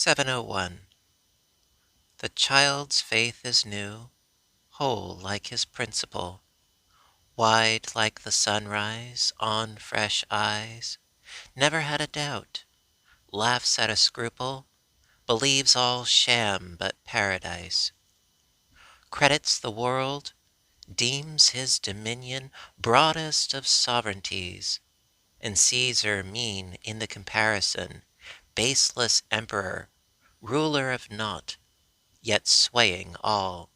701. The child's faith is new, whole like his principle, wide like the sunrise on fresh eyes, never had a doubt, laughs at a scruple, believes all sham but paradise, credits the world, deems his dominion broadest of sovereignties, and Caesar mean in the comparison, baseless emperor, ruler of naught, yet swaying all,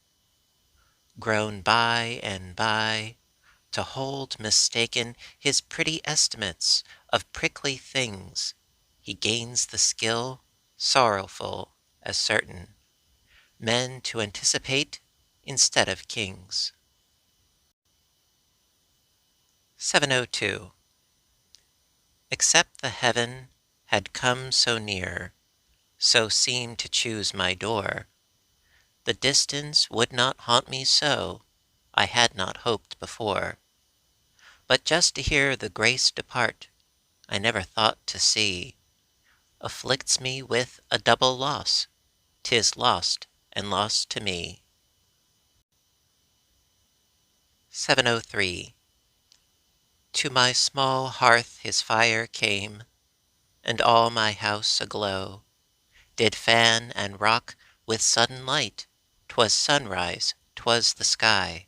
grown by and by to hold mistaken his pretty estimates of prickly things, he gains the skill, sorrowful as certain, men to anticipate instead of kings. 702. Except the heaven had come so near, so seemed to choose my door, the distance would not haunt me so, I had not hoped before. But just to hear the grace depart, I never thought to see, afflicts me with a double loss, 'tis lost and lost to me. 703. To my small hearth his fire came, and all my house aglow, did fan and rock with sudden light, 'twas sunrise, 'twas the sky.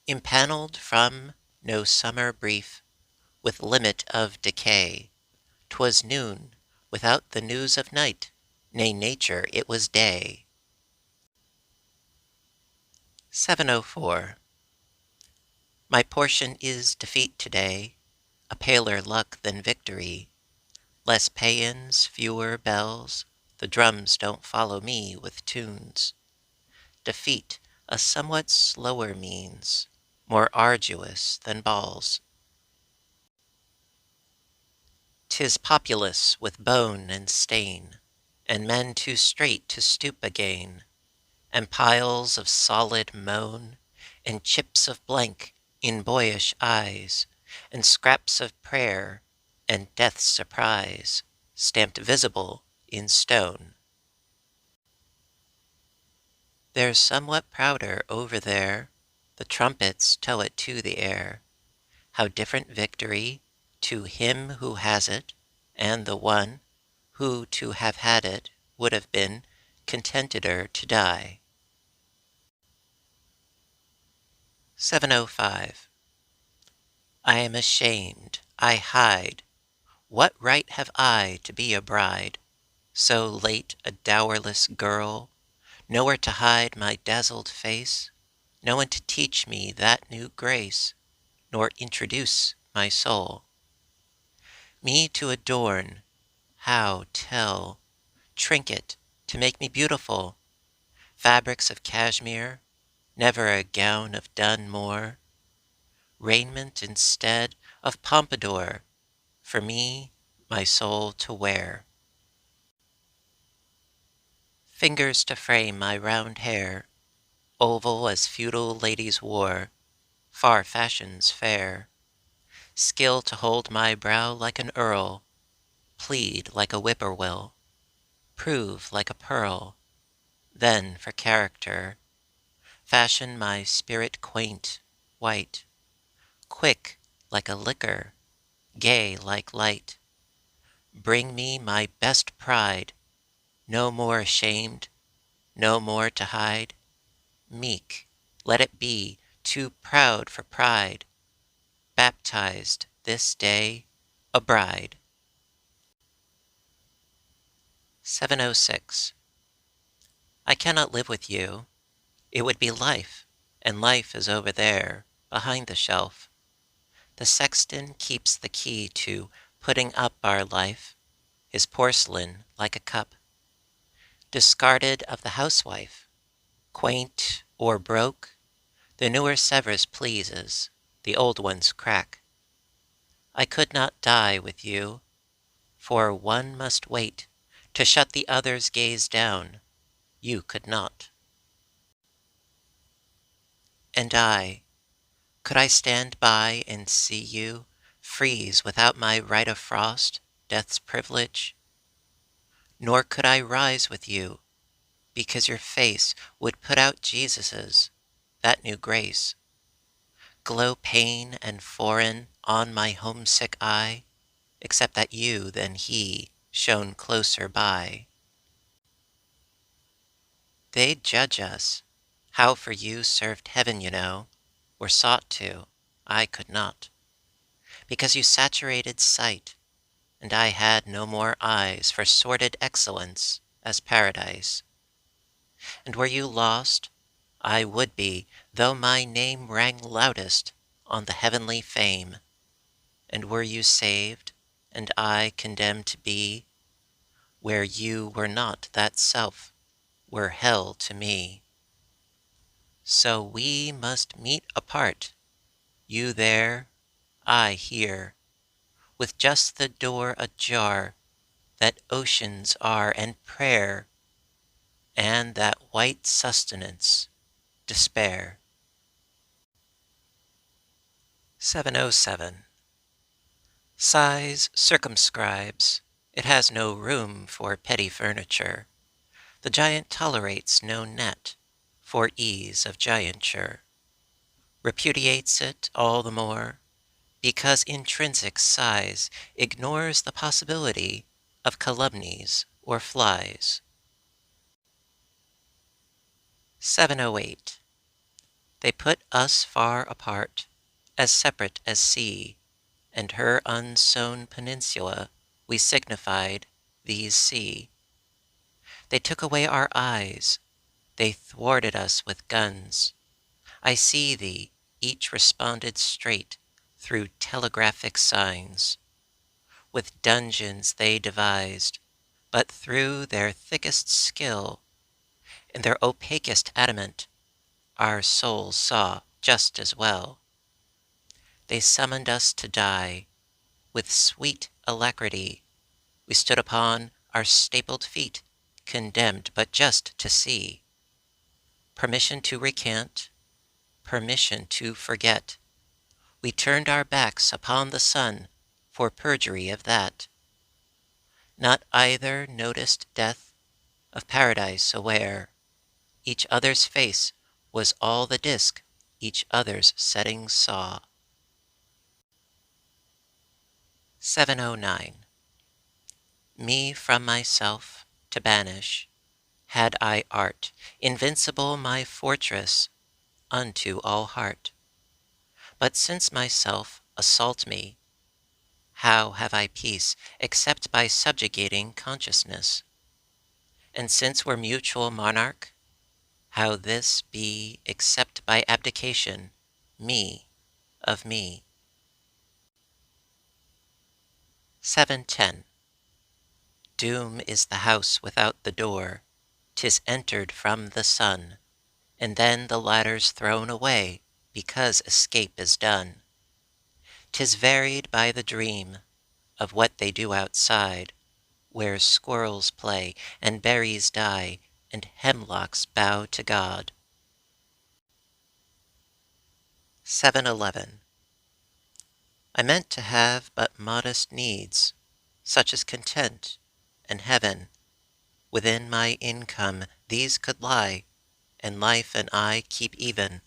Impanelled from no summer brief, with limit of decay, 'twas noon, without the news of night, nay nature it was day. 704. My portion is defeat today, a paler luck than victory, less paeans, fewer bells, the drums don't follow me with tunes. Defeat a somewhat slower means, more arduous than balls. 'Tis populous with bone and stain, and men too straight to stoop again, and piles of solid moan, and chips of blank in boyish eyes, and scraps of prayer, and death's surprise, stamped visible in stone. There's somewhat prouder over there, the trumpets tow it to the air. How different victory to him who has it, and the one who to have had it would have been contenteder to die. 705. I am ashamed, I hide. What right have I to be a bride, so late a dowerless girl, nowhere to hide my dazzled face, no one to teach me that new grace, nor introduce my soul? Me to adorn, how tell, trinket to make me beautiful, fabrics of cashmere, never a gown of dun more, raiment instead of pompadour, for me, my soul to wear. Fingers to frame my round hair, oval as feudal ladies wore, far fashions fair. Skill to hold my brow like an earl, plead like a whippoorwill, prove like a pearl. Then for character, fashion my spirit quaint, white, quick like a liquor, gay like light. Bring me my best pride, no more ashamed, no more to hide. Meek, let it be, too proud for pride, baptized this day, a bride. 706. I cannot live with you. It would be life, and life is over there, behind the shelf. The sexton keeps the key to putting up our life, his porcelain like a cup. Discarded of the housewife, quaint or broke, the newer Sevres pleases, the old ones crack. I could not die with you, for one must wait to shut the other's gaze down. You could not. And could I stand by and see you freeze without my right of frost, death's privilege? Nor could I rise with you, because your face would put out Jesus's, that new grace. Glow pain and foreign on my homesick eye, except that you than he shone closer by. They'd judge us, how for you served heaven, you know, or sought to, I could not, because you saturated sight, and I had no more eyes for sordid excellence as paradise. And were you lost, I would be, though my name rang loudest on the heavenly fame. And were you saved, and I condemned to be, where you were not, that self were hell to me. So we must meet apart, you there, I here, with just the door ajar that oceans are and prayer, and that white sustenance, despair. 707. Size circumscribes, it has no room for petty furniture. The giant tolerates no net for ease of gianture. Repudiates it all the more, because intrinsic size ignores the possibility of calumnies or flies. 708. They put us far apart, as separate as sea, and her unsown peninsula we signified these see. They took away our eyes, they thwarted us with guns. I see thee, each responded straight through telegraphic signs. With dungeons they devised, but through their thickest skill, in their opacest adamant, our souls saw just as well. They summoned us to die. With sweet alacrity, we stood upon our stapled feet, condemned but just to see. Permission to recant, permission to forget. We turned our backs upon the sun for perjury of that. Not either noticed death of paradise aware. Each other's face was all the disk each other's setting saw. 709. Me from myself to banish, had I art, invincible my fortress unto all heart. But since myself assault me, how have I peace except by subjugating consciousness? And since we're mutual monarch, how this be except by abdication, me of me? 710. Doom is the house without the door, 'tis entered from the sun, and then the ladder's thrown away, because escape is done. 'Tis varied by the dream of what they do outside, where squirrels play, and berries die, and hemlocks bow to God. 711. I meant to have but modest needs, such as content and heaven. Within my income these could lie, and life and I keep even.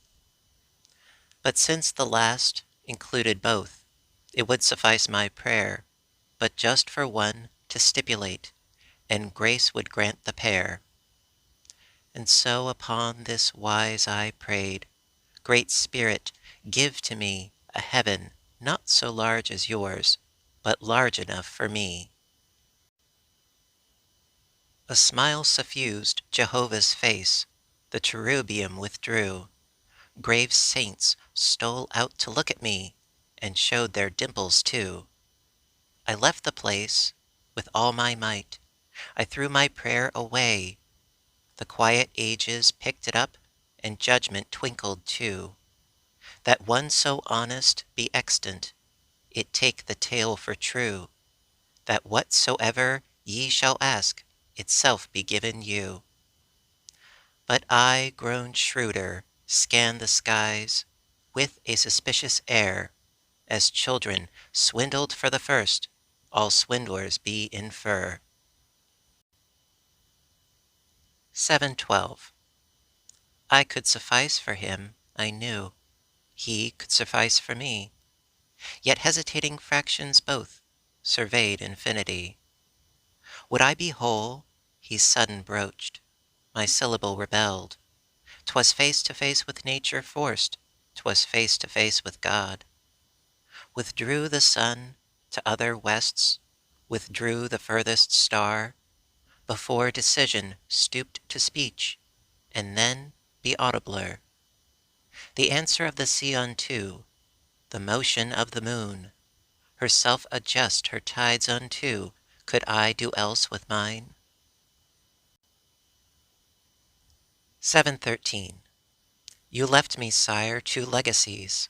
But since the last included both, it would suffice my prayer, but just for one to stipulate, and grace would grant the pair. And so upon this wise I prayed, Great Spirit, give to me a heaven not so large as yours, but large enough for me. A smile suffused Jehovah's face, the cherubium withdrew. Grave saints stole out to look at me, and showed their dimples too. I left the place with all my might. I threw my prayer away. The quiet ages picked it up, and judgment twinkled too. That one so honest be extant, it take the tale for true, that whatsoever ye shall ask, itself be given you. But I, grown shrewder, scan the skies with a suspicious air, as children swindled for the first, all swindlers be infer. 7:12. I could suffice for him, I knew. He could suffice for me. Yet hesitating fractions both surveyed infinity. Would I be whole? He sudden broached. My syllable rebelled. 'Twas face to face with nature forced. 'Twas face to face with God. Withdrew the sun to other wests. Withdrew the furthest star. Before decision stooped to speech, and then be audibler. The answer of the sea unto, the motion of the moon, herself adjust her tides unto, could I do else with mine? 7:13. You left me, sire, two legacies.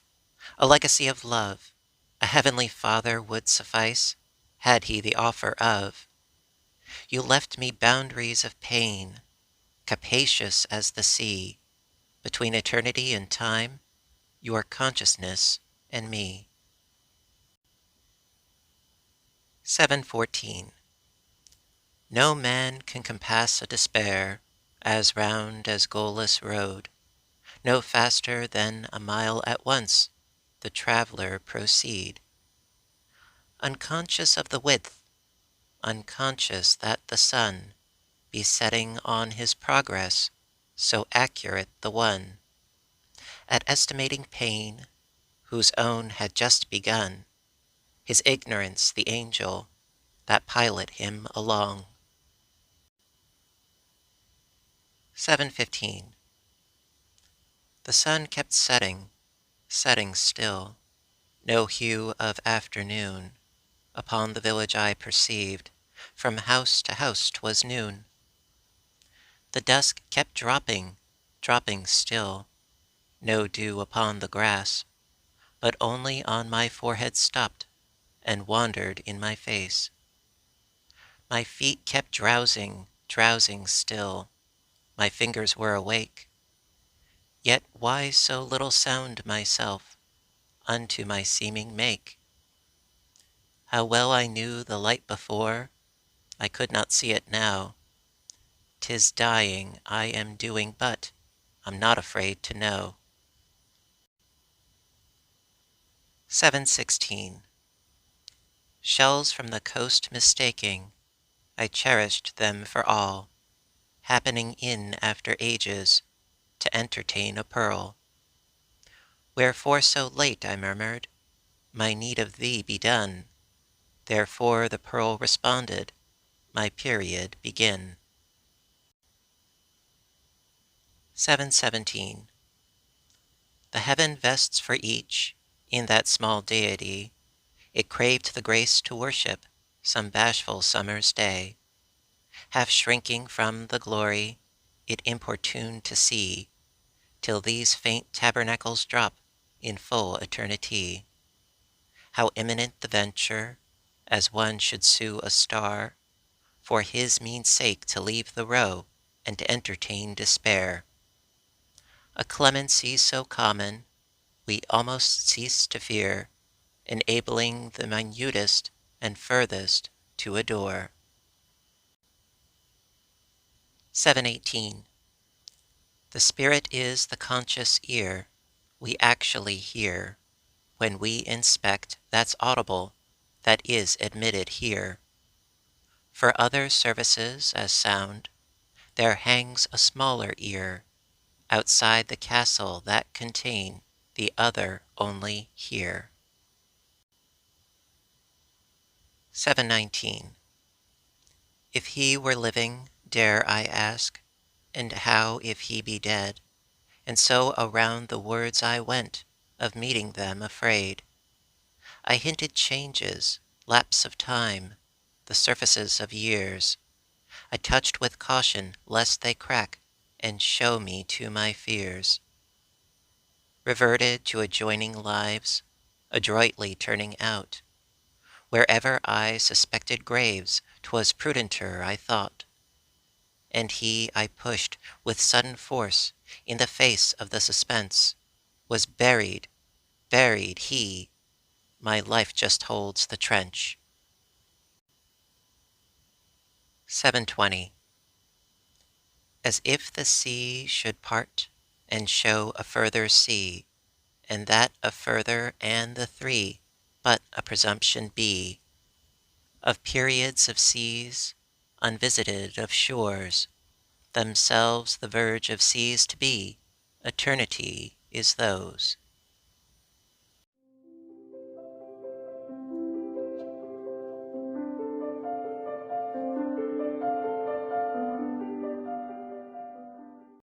A legacy of love. A heavenly Father would suffice, had he the offer of. You left me boundaries of pain, capacious as the sea, between eternity and time, your consciousness and me. 7:14. No man can compass a despair as round as goalless road. No faster than a mile at once the traveller proceed. Unconscious of the width, unconscious that the sun be setting on his progress, so accurate the one, at estimating pain, whose own had just begun, his ignorance the angel that pilot him along. 7:15. The sun kept setting, setting still, no hue of afternoon. Upon the village I perceived, from house to house 'twas noon. The dusk kept dropping, dropping still, no dew upon the grass, but only on my forehead stopped, and wandered in my face. My feet kept drowsing, drowsing still, my fingers were awake. Yet why so little sound myself unto my seeming make? How well I knew the light before, I could not see it now. 'Tis dying I am doing, but I'm not afraid to know. 7:16. Shells from the coast mistaking, I cherished them for all, happening in after ages to entertain a pearl. Wherefore so late, I murmured, my need of thee be done. Therefore the pearl responded, my period begin. 7:17. The heaven vests for each, in that small deity, it craved the grace to worship some bashful summer's day. Half shrinking from the glory, it importuned to see, till these faint tabernacles drop in full eternity. How imminent the venture, as one should sue a star, for his mean sake to leave the row, and to entertain despair. A clemency so common, we almost cease to fear, enabling the minutest and furthest to adore. 7:18. The spirit is the conscious ear, we actually hear. When we inspect, that's audible, that is admitted here. For other services as sound, there hangs a smaller ear, outside the castle that contain the other only here. 7:19. If he were living, dare I ask, and how if he be dead? And so around the words I went, of meeting them afraid. I hinted changes, lapse of time, the surfaces of years. I touched with caution lest they crack and show me to my fears. Reverted to adjoining lives, adroitly turning out. Wherever I suspected graves, 'twas prudenter, I thought. And he I pushed with sudden force in the face of the suspense, was buried, buried he, my life just holds the trench. 7:20. As if the sea should part and show a further sea, and that a further and the three but a presumption be of periods of seas, unvisited of shores, themselves the verge of seas to be, eternity is those.